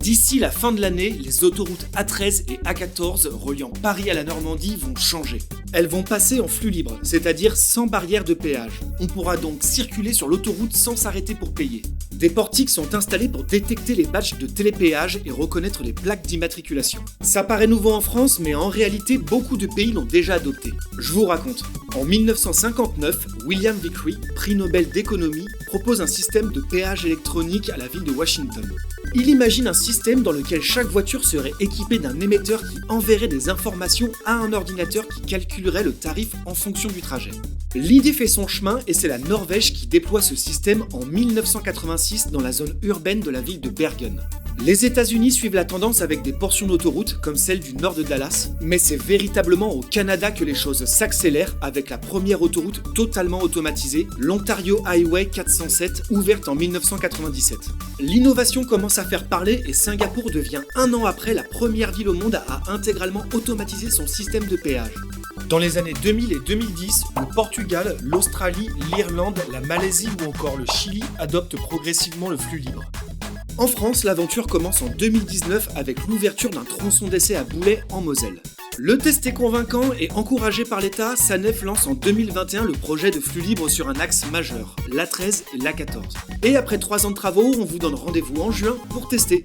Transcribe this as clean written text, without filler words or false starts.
D'ici la fin de l'année, les autoroutes A13 et A14 reliant Paris à la Normandie vont changer. Elles vont passer en flux libre, c'est-à-dire sans barrière de péage. On pourra donc circuler sur l'autoroute sans s'arrêter pour payer. Des portiques sont installés pour détecter les badges de télépéage et reconnaître les plaques d'immatriculation. Ça paraît nouveau en France, mais en réalité, beaucoup de pays l'ont déjà adopté. Je vous raconte. En 1959, William Vickrey, prix Nobel d'économie, propose un système de péage électronique à la ville de Washington. Il imagine un système dans lequel chaque voiture serait équipée d'un émetteur qui enverrait des informations à un ordinateur qui calculerait le tarif en fonction du trajet. L'idée fait son chemin et c'est la Norvège qui déploie ce système en 1986 dans la zone urbaine de la ville de Bergen. Les États-Unis suivent la tendance avec des portions d'autoroute comme celle du nord de Dallas, mais c'est véritablement au Canada que les choses s'accélèrent avec la première autoroute totalement automatisée, l'Ontario Highway 407, ouverte en 1997. L'innovation commence à faire parler et Singapour devient un an après la première ville au monde à intégralement automatiser son système de péage. Dans les années 2000 et 2010, le Portugal, l'Australie, l'Irlande, la Malaisie ou encore le Chili adoptent progressivement le flux libre. En France, l'aventure commence en 2019 avec l'ouverture d'un tronçon d'essai à Boulay en Moselle. Le test est convaincant et encouragé par l'État, SANEF lance en 2021 le projet de flux libre sur un axe majeur, l'A13 et l'A14. Et après 3 ans de travaux, on vous donne rendez-vous en juin pour tester.